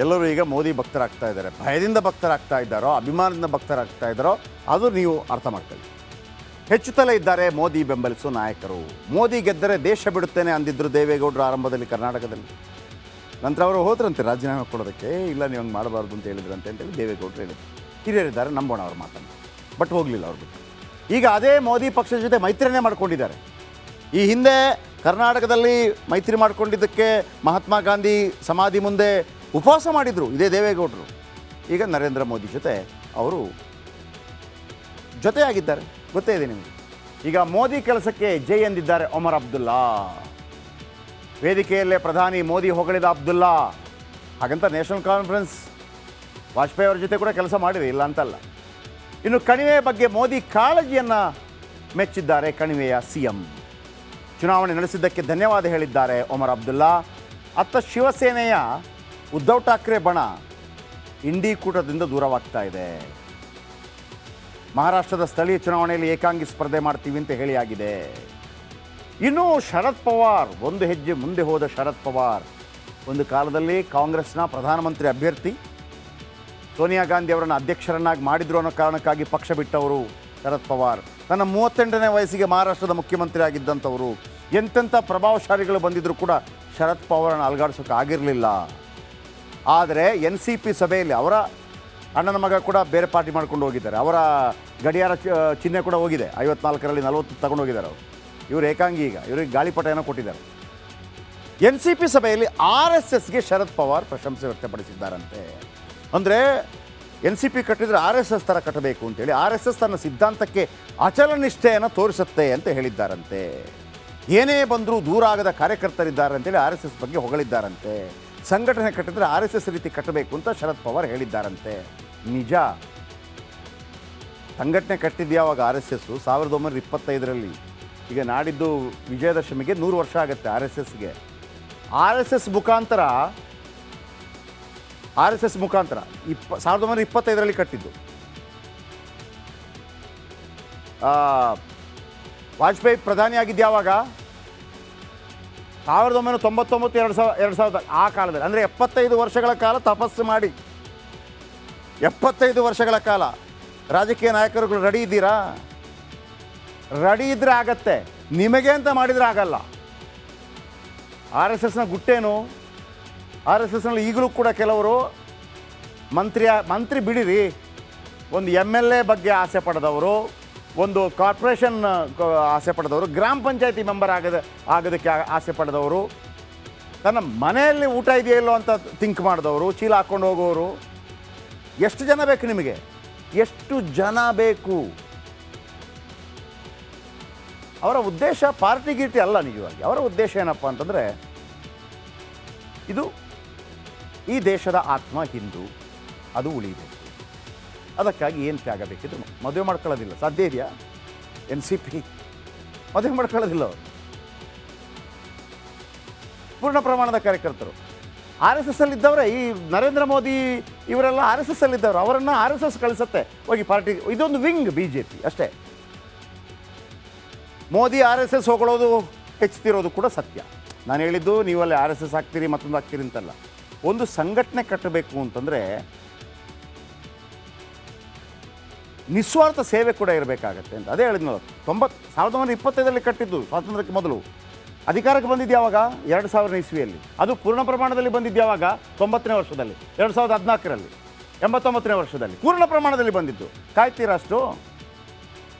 ಎಲ್ಲರೂ ಈಗ ಮೋದಿ ಭಕ್ತರಾಗ್ತಾ ಇದ್ದಾರೆ. ಭಯದಿಂದ ಭಕ್ತರಾಗ್ತಾ ಇದ್ದಾರೋ, ಅಭಿಮಾನದಿಂದ ಭಕ್ತರಾಗ್ತಾ ಇದ್ದಾರೋ, ಅದು ನೀವು ಅರ್ಥ ಮಾಡ್ಕೊಳ್ಳಿ. ಹೆಚ್ಚುತ್ತಲೇ ಇದ್ದಾರೆ ಮೋದಿ ಬೆಂಬಲಿಸುವ ನಾಯಕರು. ಮೋದಿ ಗೆದ್ದರೆ ದೇಶ ಬಿಡುತ್ತೇನೆ ಅಂದಿದ್ದರು ದೇವೇಗೌಡರು ಆರಂಭದಲ್ಲಿ ಕರ್ನಾಟಕದಲ್ಲಿ. ನಂತರ ಅವರು ಹೋದ್ರಂತೆ ರಾಜೀನಾಮೆ ಕೊಡೋದಕ್ಕೆ. ಇಲ್ಲ, ನೀವು ಹಂಗೆ ಮಾಡಬಾರ್ದು ಅಂತ ಹೇಳಿದ್ರಂತೆ ಅಂತೇಳಿ ದೇವೇಗೌಡರು ಹೇಳಿದ್ರು. ಹಿರಿಯರಿದ್ದಾರೆ, ನಂಬೋಣ ಅವ್ರ ಮಾತನ್ನು. ಬಟ್ ಹೋಗಲಿಲ್ಲ ಅವ್ರು ಬಿಟ್ಟು. ಈಗ ಅದೇ ಮೋದಿ ಪಕ್ಷದ ಜೊತೆ ಮೈತ್ರಿಯನ್ನೇ ಮಾಡ್ಕೊಂಡಿದ್ದಾರೆ. ಈ ಹಿಂದೆ ಕರ್ನಾಟಕದಲ್ಲಿ ಮೈತ್ರಿ ಮಾಡ್ಕೊಂಡಿದ್ದಕ್ಕೆ ಮಹಾತ್ಮ ಗಾಂಧಿ ಸಮಾಧಿ ಮುಂದೆ ಉಪವಾಸ ಮಾಡಿದರು ಇದೇ ದೇವೇಗೌಡರು. ಈಗ ನರೇಂದ್ರ ಮೋದಿ ಜೊತೆ ಅವರು ಜೊತೆಯಾಗಿದ್ದಾರೆ, ಗೊತ್ತೇ ಇದೆ ನಿಮಗೆ. ಈಗ ಮೋದಿ ಕೆಲಸಕ್ಕೆ ಜೈ ಎಂದಿದ್ದಾರೆ ಒಮರ್ ಅಬ್ದುಲ್ಲಾ. ವೇದಿಕೆಯಲ್ಲೇ ಪ್ರಧಾನಿ ಮೋದಿ ಹೊಗಳಿದ ಅಬ್ದುಲ್ಲಾ. ಹಾಗಂತ ನ್ಯಾಷನಲ್ ಕಾನ್ಫರೆನ್ಸ್ ವಾಜಪೇಯಿ ಅವ್ರ ಜೊತೆ ಕೂಡ ಕೆಲಸ ಮಾಡಿದೆ, ಇಲ್ಲ ಅಂತಲ್ಲ. ಇನ್ನು ಕಣಿವೆ ಬಗ್ಗೆ ಮೋದಿ ಕಾಳಜಿಯನ್ನು ಮೆಚ್ಚಿದ್ದಾರೆ ಕಣಿವೆಯ CM. ಚುನಾವಣೆ ನಡೆಸಿದ್ದಕ್ಕೆ ಧನ್ಯವಾದ ಹೇಳಿದ್ದಾರೆ ಒಮರ್ ಅಬ್ದುಲ್ಲಾ. ಅತ್ತ ಶಿವಸೇನೆಯ ಉದ್ಧವ್ ಠಾಕ್ರೆ ಬಣ ಇಂಡಿ ಕೂಟದಿಂದ ದೂರವಾಗ್ತಾ ಇದೆ. ಮಹಾರಾಷ್ಟ್ರದ ಸ್ಥಳೀಯ ಚುನಾವಣೆಯಲ್ಲಿ ಏಕಾಂಗಿ ಸ್ಪರ್ಧೆ ಮಾಡ್ತೀವಿ ಅಂತ ಹೇಳಿ ಆಗಿದೆ. ಇನ್ನು ಶರದ್ ಪವಾರ್, ಒಂದು ಹೆಜ್ಜೆ ಮುಂದೆ ಹೋದ ಶರದ್ ಪವಾರ್. ಒಂದು ಕಾಲದಲ್ಲಿ ಕಾಂಗ್ರೆಸ್ನ ಪ್ರಧಾನಮಂತ್ರಿ ಅಭ್ಯರ್ಥಿ ಸೋನಿಯಾ ಗಾಂಧಿ ಅವರನ್ನು ಅಧ್ಯಕ್ಷರನ್ನಾಗಿ ಮಾಡಿದ್ರು ಅನ್ನೋ ಕಾರಣಕ್ಕಾಗಿ ಪಕ್ಷ ಬಿಟ್ಟವರು ಶರದ್ ಪವಾರ್. ತನ್ನ 38ನೇ ವಯಸ್ಸಿಗೆ ಮಹಾರಾಷ್ಟ್ರದ ಮುಖ್ಯಮಂತ್ರಿ ಆಗಿದ್ದಂಥವರು. ಎಂತೆಂಥ ಪ್ರಭಾವಶಾಲಿಗಳು ಬಂದಿದ್ದರೂ ಕೂಡ ಶರದ್ ಪವಾರನ್ನು ಅಲುಗಾಡಿಸೋಕೆ ಆಗಿರಲಿಲ್ಲ. ಆದರೆ NCP ಸಭೆಯಲ್ಲಿ ಅವರ ಅಣ್ಣನ ಮಗ ಕೂಡ ಬೇರೆ ಪಾರ್ಟಿ ಮಾಡ್ಕೊಂಡು ಹೋಗಿದ್ದಾರೆ. ಅವರ ಗಡಿಯಾರ ಚಿಹ್ನೆ ಕೂಡ ಹೋಗಿದೆ. 54ರಲ್ಲಿ 40 ತಗೊಂಡು ಹೋಗಿದ್ದಾರೆ ಅವರು. ಇವರು ಏಕಾಂಗಿ. ಈಗ ಇವರಿಗೆ ಗಾಳಿಪಟ ಏನೋ ಕೊಟ್ಟಿದ್ದಾರೆ. NCP ಸಭೆಯಲ್ಲಿ RSSಗೆ ಶರದ್ ಪವಾರ್ ಪ್ರಶಂಸೆ ವ್ಯಕ್ತಪಡಿಸಿದ್ದಾರಂತೆ. ಅಂದರೆ NCP ಕಟ್ಟಿದರೆ RSS ಥರ ಕಟ್ಟಬೇಕು ಅಂತೇಳಿ. RSS ತನ್ನ ಸಿದ್ಧಾಂತಕ್ಕೆ ಅಚಲ ನಿಷ್ಠೆಯನ್ನು ತೋರಿಸುತ್ತೆ ಅಂತ ಹೇಳಿದ್ದಾರಂತೆ. ಏನೇ ಬಂದರೂ ದೂರ ಆಗದ ಕಾರ್ಯಕರ್ತರಿದ್ದಾರೆ ಅಂತೇಳಿ RSS ಬಗ್ಗೆ ಹೊಗಳಿದ್ದಾರಂತೆ. ಸಂಘಟನೆ ಕಟ್ಟಿದರೆ RSS ರೀತಿ ಕಟ್ಟಬೇಕು ಅಂತ ಶರದ್ ಪವಾರ್ ಹೇಳಿದ್ದಾರಂತೆ. ನಿಜ. ಸಂಘಟನೆ ಕಟ್ಟಿದ್ಯಾವಾಗ RSS 1925ರಲ್ಲಿ. ಈಗ ನಾಡಿದ್ದು ವಿಜಯದಶಮಿಗೆ 100 ವರ್ಷ ಆಗುತ್ತೆ RSSಗೆ. RSS ಮುಖಾಂತರ 1925ರಲ್ಲಿ ಕಟ್ಟಿದ್ದು. ವಾಜಪೇಯಿ ಪ್ರಧಾನಿ ಆಗಿದ್ಯಾವಾಗ 1999 2000 ಆ ಕಾಲದಲ್ಲಿ. ಅಂದರೆ 75 ವರ್ಷಗಳ ಕಾಲ ತಪಸ್ಸು ಮಾಡಿ 75 ವರ್ಷಗಳ ಕಾಲ ರಾಜಕೀಯ ನಾಯಕರುಗಳು ರೆಡಿ ಇದ್ದೀರಾ? ರೆಡಿ ಇದ್ದರೆ ಆಗತ್ತೆ, ನಿಮಗೆ ಅಂತ ಮಾಡಿದರೆ ಆಗಲ್ಲ. RSSನ ಗುಟ್ಟೇನು? RSSನಲ್ಲಿ ಈಗಲೂ ಕೂಡ ಕೆಲವರು ಮಂತ್ರಿ ಬಿಡಿರಿ, ಒಂದು MLA ಬಗ್ಗೆ ಆಸೆ ಪಡೆದವರು, ಒಂದು ಕಾರ್ಪೊರೇಷನ್ ಆಸೆ ಪಡೆದವರು, ಗ್ರಾಮ ಪಂಚಾಯತಿ ಮೆಂಬರ್ ಆಗೋದಕ್ಕೆ ಆಸೆ ಪಡೆದವರು, ತನ್ನ ಮನೆಯಲ್ಲಿ ಊಟ ಇದೆಯೋ ಇಲ್ಲೋ ಅಂತ ಥಿಂಕ್ ಮಾಡಿದವರು, ಚೀಲ ಹಾಕ್ಕೊಂಡು ಹೋಗೋರು. ಎಷ್ಟು ಜನ ಬೇಕು ನಿಮಗೆ? ಎಷ್ಟು ಜನ ಬೇಕು? ಅವರ ಉದ್ದೇಶ ಪಾರ್ಟಿ ಗೀಟಿ ಅಲ್ಲ. ನಿಜವಾಗಿ ಅವರ ಉದ್ದೇಶ ಏನಪ್ಪ ಅಂತಂದರೆ, ಇದು ಈ ದೇಶದ ಆತ್ಮ ಹಿಂದೂ, ಅದು ಉಳಿಬೇಕು. ಅದಕ್ಕಾಗಿ ಏನು ತ್ಯಾಗ ಬೇಕಿದ್ರು ಮದುವೆ ಮಾಡ್ಕೊಳ್ಳೋದಿಲ್ಲ. ಸಾಧ್ಯ ಇದೆಯಾ? NCP ಮದುವೆ ಮಾಡ್ಕೊಳ್ಳೋದಿಲ್ಲ ಅವರು. ಪೂರ್ಣ ಪ್ರಮಾಣದ ಕಾರ್ಯಕರ್ತರು RSSಲ್ಲಿದ್ದವರೇ. ಈ ನರೇಂದ್ರ ಮೋದಿ ಇವರೆಲ್ಲ RSSಲ್ಲಿದ್ದವರು. ಅವರನ್ನು RSS ಕಳಿಸುತ್ತೆ ಹೋಗಿ ಪಾರ್ಟಿ. ಇದೊಂದು ವಿಂಗ್ BJP ಅಷ್ಟೇ. ಮೋದಿ RSS ಹೊಗಳೋದು ಹೆಚ್ಚುತ್ತಿರೋದು ಕೂಡ ಸತ್ಯ. ನಾನು ಹೇಳಿದ್ದು ನೀವಲ್ಲಿ RSS ಹಾಕ್ತೀರಿ ಮತ್ತೊಂದು ಹಾಕ್ತೀರಿ ಅಂತಲ್ಲ. ಒಂದು ಸಂಘಟನೆ ಕಟ್ಟಬೇಕು ಅಂತಂದರೆ ನಿಸ್ವಾರ್ಥ ಸೇವೆ ಕೂಡ ಇರಬೇಕಾಗತ್ತೆ ಅಂತ. ಅದೇ ಹೇಳಿದ್ನಲ್ಲ, 1925ರಲ್ಲಿ ಕಟ್ಟಿದ್ದು, ಸ್ವಾತಂತ್ರ್ಯಕ್ಕೆ ಮೊದಲು. ಅಧಿಕಾರಕ್ಕೆ ಬಂದಿದ್ದು ಯಾವಾಗ? 2000 ಇಸ್ವಿಯಲ್ಲಿ. ಅದು ಪೂರ್ಣ ಪ್ರಮಾಣದಲ್ಲಿ ಬಂದಿದ್ದು ಯಾವಾಗ? 90ನೇ ವರ್ಷದಲ್ಲಿ. 2014ರಲ್ಲಿ 89ನೇ ವರ್ಷದಲ್ಲಿ ಪೂರ್ಣ ಪ್ರಮಾಣದಲ್ಲಿ ಬಂದಿದ್ದು. ಕಾಯ್ತೀರಾ ಅಷ್ಟು?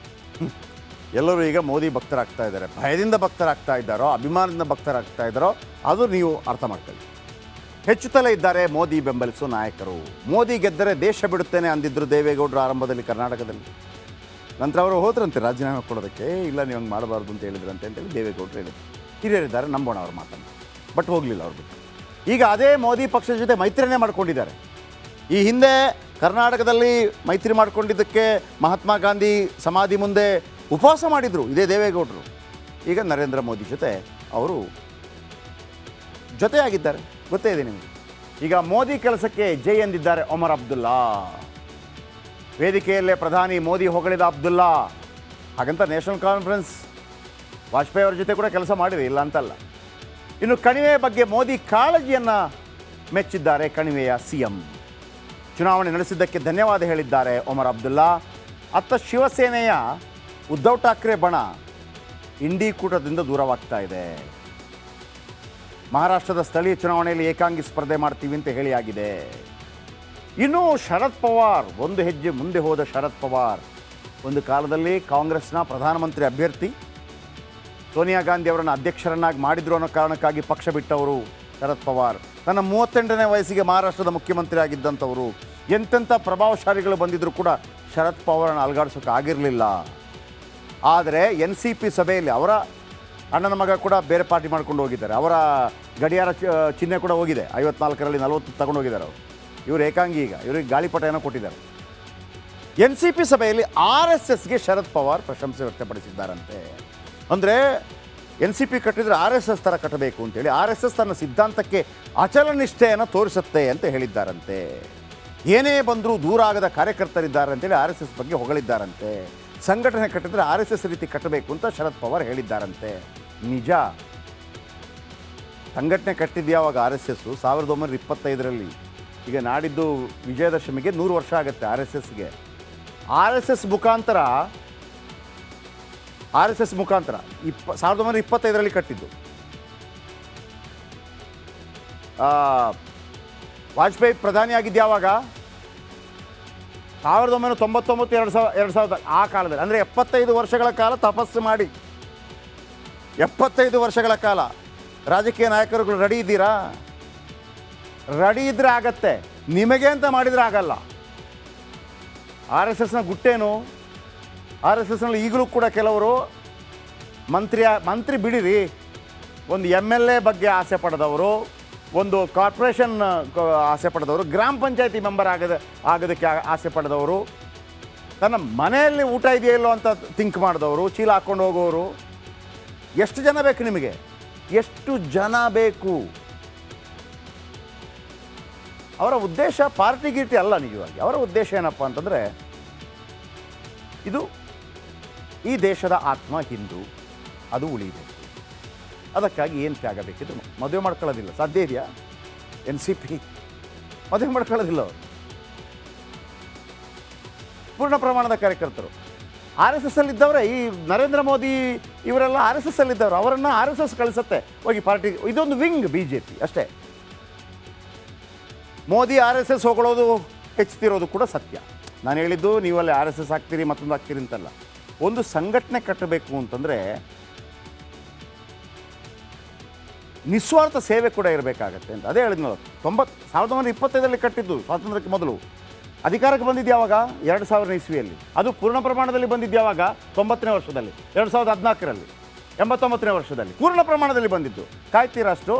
ಎಲ್ಲರೂ ಈಗ ಮೋದಿ ಭಕ್ತರಾಗ್ತಾ ಇದ್ದಾರೆ. ಭಯದಿಂದ ಭಕ್ತರಾಗ್ತಾ ಇದ್ದಾರೋ, ಅಭಿಮಾನದಿಂದ ಭಕ್ತರಾಗ್ತಾ ಇದ್ದಾರೋ, ಅದು ನೀವು ಅರ್ಥ ಮಾಡ್ಕೊಳ್ಳಿ. ಹೆಚ್ಚುತ್ತಲೇ ಇದ್ದಾರೆ ಮೋದಿ ಬೆಂಬಲಿಸುವ ನಾಯಕರು. ಮೋದಿ ಗೆದ್ದರೆ ದೇಶ ಬಿಡುತ್ತೇನೆ ಅಂದಿದ್ದರು ದೇವೇಗೌಡರು ಆರಂಭದಲ್ಲಿ ಕರ್ನಾಟಕದಲ್ಲಿ. ನಂತರ ಅವರು ಹೋದ್ರಂತೆ ರಾಜೀನಾಮೆ ಕೊಡೋದಕ್ಕೆ. ಇಲ್ಲ, ನೀವು ಹಂಗೆ ಮಾಡಬಾರ್ದು ಅಂತ ಹೇಳಿದ್ರಂತೆ ಅಂತೇಳಿ ದೇವೇಗೌಡರು ಹೇಳಿದ್ರು. ಹಿರಿಯರಿದ್ದಾರೆ, ನಂಬೋಣ ಅವ್ರ ಮಾತನ್ನು. ಬಟ್ ಹೋಗಲಿಲ್ಲ ಅವ್ರು ಬಿಟ್ಟು. ಈಗ ಅದೇ ಮೋದಿ ಪಕ್ಷದ ಜೊತೆ ಮೈತ್ರಿಯನ್ನೇ ಮಾಡ್ಕೊಂಡಿದ್ದಾರೆ. ಈ ಹಿಂದೆ ಕರ್ನಾಟಕದಲ್ಲಿ ಮೈತ್ರಿ ಮಾಡ್ಕೊಂಡಿದ್ದಕ್ಕೆ ಮಹಾತ್ಮ ಗಾಂಧಿ ಸಮಾಧಿ ಮುಂದೆ ಉಪವಾಸ ಮಾಡಿದರು ಇದೇ ದೇವೇಗೌಡರು. ಈಗ ನರೇಂದ್ರ ಮೋದಿ ಜೊತೆ ಅವರು ಜೊತೆಯಾಗಿದ್ದಾರೆ, ಗೊತ್ತೇ ಇದೆ ನಿಮಗೆ. ಈಗ ಮೋದಿ ಕೆಲಸಕ್ಕೆ ಜೈ ಎಂದಿದ್ದಾರೆ ಒಮರ್ ಅಬ್ದುಲ್ಲಾ. ವೇದಿಕೆಯಲ್ಲೇ ಪ್ರಧಾನಿ ಮೋದಿ ಹೊಗಳಿದ ಅಬ್ದುಲ್ಲಾ. ಹಾಗಂತ ನ್ಯಾಷನಲ್ ಕಾನ್ಫರೆನ್ಸ್ ವಾಜಪೇಯಿ ಅವ್ರ ಜೊತೆ ಕೂಡ ಕೆಲಸ ಮಾಡಿದೆ, ಇಲ್ಲ ಅಂತಲ್ಲ. ಇನ್ನು ಕಣಿವೆ ಬಗ್ಗೆ ಮೋದಿ ಕಾಳಜಿಯನ್ನು ಮೆಚ್ಚಿದ್ದಾರೆ ಕಣಿವೆಯ ಸಿಎಂ. ಚುನಾವಣೆ ನಡೆಸಿದ್ದಕ್ಕೆ ಧನ್ಯವಾದ ಹೇಳಿದ್ದಾರೆ ಒಮರ್ ಅಬ್ದುಲ್ಲಾ. ಅತ್ತ ಶಿವಸೇನೆಯ ಉದ್ಧವ್ ಠಾಕ್ರೆ ಬಣ ಇಂಡಿ ಕೂಟದಿಂದ ದೂರವಾಗ್ತಾ ಇದೆ. ಮಹಾರಾಷ್ಟ್ರದ ಸ್ಥಳೀಯ ಚುನಾವಣೆಯಲ್ಲಿ ಏಕಾಂಗಿ ಸ್ಪರ್ಧೆ ಮಾಡ್ತೀವಿ ಅಂತ ಹೇಳಿಯಾಗಿದೆ. ಇನ್ನು ಶರದ್ ಪವಾರ್, ಒಂದು ಹೆಜ್ಜೆ ಮುಂದೆ ಹೋದ ಶರದ್ ಪವಾರ್ ಒಂದು ಕಾಲದಲ್ಲಿ ಕಾಂಗ್ರೆಸ್ನ ಪ್ರಧಾನಮಂತ್ರಿ ಅಭ್ಯರ್ಥಿ. ಸೋನಿಯಾ ಗಾಂಧಿ ಅವರನ್ನು ಅಧ್ಯಕ್ಷರನ್ನಾಗಿ ಮಾಡಿದ್ರು ಅನ್ನೋ ಕಾರಣಕ್ಕಾಗಿ ಪಕ್ಷ ಬಿಟ್ಟವರು ಶರದ್ ಪವಾರ್. ತನ್ನ 38ನೇ ವಯಸ್ಸಿಗೆ ಮಹಾರಾಷ್ಟ್ರದ ಮುಖ್ಯಮಂತ್ರಿ ಆಗಿದ್ದಂಥವರು. ಎಂತೆಂಥ ಪ್ರಭಾವಶಾಲಿಗಳು ಬಂದಿದ್ದರೂ ಕೂಡ ಶರದ್ ಪವಾರನ್ನು ಅಲುಗಾಡಿಸೋಕೆ ಆಗಿರಲಿಲ್ಲ. ಆದರೆ NCP ಸಭೆಯಲ್ಲಿ ಅವರ ಅಣ್ಣನ ಮಗ ಕೂಡ ಬೇರೆ ಪಾರ್ಟಿ ಮಾಡ್ಕೊಂಡು ಹೋಗಿದ್ದಾರೆ. ಅವರ ಗಡಿಯಾರ ಚಿಹ್ನೆ ಕೂಡ ಹೋಗಿದೆ. 54ರಲ್ಲಿ 40 ತಗೊಂಡು ಹೋಗಿದ್ದಾರೆ ಅವರು. ಇವರು ಏಕಾಂಗಿ. ಈಗ ಇವರಿಗೆ ಗಾಳಿಪಟ ಏನೋ ಕೊಟ್ಟಿದ್ದಾರೆ. NCP ಸಭೆಯಲ್ಲಿ RSSಗೆ ಶರದ್ ಪವಾರ್ ಪ್ರಶಂಸೆ ವ್ಯಕ್ತಪಡಿಸಿದ್ದಾರಂತೆ. ಅಂದರೆ NCP ಕಟ್ಟಿದರೆ RSS ಥರ ಕಟ್ಟಬೇಕು ಅಂತೇಳಿ RSS ತನ್ನ ಸಿದ್ಧಾಂತಕ್ಕೆ ಅಚಲ ನಿಷ್ಠೆಯನ್ನು ತೋರಿಸುತ್ತೆ ಅಂತ ಹೇಳಿದ್ದಾರಂತೆ. ಏನೇ ಬಂದರೂ ದೂರ ಆಗದ ಕಾರ್ಯಕರ್ತರಿದ್ದಾರೆ ಅಂತೇಳಿ RSS ಬಗ್ಗೆ ಹೊಗಳಿದ್ದಾರಂತೆ. ಸಂಘಟನೆ ಕಟ್ಟಿದರೆ RSS ರೀತಿ ಕಟ್ಟಬೇಕು ಅಂತ ಶರದ್ ಪವಾರ್ ಹೇಳಿದ್ದಾರಂತೆ. ನಿಜ. ಸಂಘಟನೆ ಕಟ್ಟಿದ್ಯಾವಾಗ RSS 1925ರಲ್ಲಿ. ಈಗ ನಾಡಿದ್ದು ವಿಜಯದಶಮಿಗೆ 100 ವರ್ಷ ಆಗುತ್ತೆ RSSಗೆ. RSS ಮುಖಾಂತರ 1925ರಲ್ಲಿ ಕಟ್ಟಿದ್ದು. ವಾಜಪೇಯಿ ಪ್ರಧಾನಿಯಾಗಿದ್ದು ಯಾವಾಗ? 1999 2000 ಆ ಕಾಲದಲ್ಲಿ. ಅಂದರೆ 75 ವರ್ಷಗಳ ಕಾಲ ತಪಸ್ಸು ಮಾಡಿ, 75 ವರ್ಷಗಳ ಕಾಲ ರಾಜಕೀಯ ನಾಯಕರುಗಳು ರೆಡಿ ಇದ್ದೀರಾ? ರೆಡಿ ಇದ್ದರೆ ಆಗತ್ತೆ. ನಿಮಗೆ ಅಂತ ಮಾಡಿದರೆ ಆಗಲ್ಲ. RSSನ ಗುಟ್ಟೇನು? RSSನಲ್ಲಿ ಈಗಲೂ ಕೂಡ ಕೆಲವರು ಮಂತ್ರಿ ಬಿಡಿರಿ, ಒಂದು MLA ಬಗ್ಗೆ ಆಸೆ ಪಡೆದವರು, ಒಂದು ಕಾರ್ಪೊರೇಷನ್ ಆಸೆ ಪಡೆದವರು, ಗ್ರಾಮ ಪಂಚಾಯತಿ ಮೆಂಬರ್ ಆಗೋದಕ್ಕೆ ಆಸೆ ಪಡೆದವರು, ತನ್ನ ಮನೆಯಲ್ಲಿ ಊಟ ಇದೆಯೋ ಇಲ್ಲೋ ಅಂತ ಥಿಂಕ್ ಮಾಡಿದವರು, ಚೀಲ ಹಾಕ್ಕೊಂಡು ಹೋಗೋರು. ಎಷ್ಟು ಜನ ಬೇಕು ನಿಮಗೆ? ಎಷ್ಟು ಜನ ಬೇಕು? ಅವರ ಉದ್ದೇಶ ಪಾರ್ಟಿ ಗೀರ್ಟಿ ಅಲ್ಲ. ನಿಜವಾಗಿ ಅವರ ಉದ್ದೇಶ ಏನಪ್ಪ ಅಂತಂದರೆ, ಇದು ಈ ದೇಶದ ಆತ್ಮ ಹಿಂದೂ, ಅದು ಉಳಿಬೇಕು. ಅದಕ್ಕಾಗಿ ಏನು ತ್ಯಾಗ ಬೇಕಿದ್ರು ಮದುವೆ ಮಾಡ್ಕೊಳ್ಳೋದಿಲ್ಲ. ಸಾಧ್ಯ ಇದೆಯಾ? NCP ಮದುವೆ ಮಾಡ್ಕೊಳ್ಳೋದಿಲ್ಲ. ಅವರು ಪೂರ್ಣ ಪ್ರಮಾಣದ ಕಾರ್ಯಕರ್ತರು. RSSಲ್ಲಿದ್ದವರೇ. ಈ ನರೇಂದ್ರ ಮೋದಿ ಇವರೆಲ್ಲ RSSಲ್ಲಿದ್ದವರು. ಅವರನ್ನು RSS ಕಳಿಸುತ್ತೆ ಹೋಗಿ ಪಾರ್ಟಿ. ಇದೊಂದು ವಿಂಗ್ BJP ಅಷ್ಟೇ. ಮೋದಿ RSS ಹೊಗಳೋದು ಹೆಚ್ಚುತ್ತಿರೋದು ಕೂಡ ಸತ್ಯ. ನಾನು ಹೇಳಿದ್ದು ನೀವಲ್ಲಿ RSS ಹಾಕ್ತೀರಿ ಮತ್ತೊಂದು ಹಾಕ್ತೀರಿ ಅಂತಲ್ಲ. ಒಂದು ಸಂಘಟನೆ ಕಟ್ಟಬೇಕು ಅಂತಂದರೆ ನಿಸ್ವಾರ್ಥ ಸೇವೆ ಕೂಡ ಇರಬೇಕಾಗತ್ತೆ ಅಂತ. ಅದೇ ಹೇಳಿದ್ನಲ್ಲ. 1925ರಲ್ಲಿ ಕಟ್ಟಿದ್ದು, ಸ್ವಾತಂತ್ರ್ಯಕ್ಕೆ ಮೊದಲು. ಅಧಿಕಾರಕ್ಕೆ ಬಂದಿದ್ದು ಯಾವಾಗ? 2000 ಇಸ್ವಿಯಲ್ಲಿ. ಅದು ಪೂರ್ಣ ಪ್ರಮಾಣದಲ್ಲಿ ಬಂದಿದ್ದು ಯಾವಾಗ? 90ನೇ ವರ್ಷದಲ್ಲಿ. 2014ರಲ್ಲಿ 89ನೇ ವರ್ಷದಲ್ಲಿ ಪೂರ್ಣ ಪ್ರಮಾಣದಲ್ಲಿ ಬಂದಿದ್ದು. ಕಾಯ್ತೀರಾ ಅಷ್ಟು?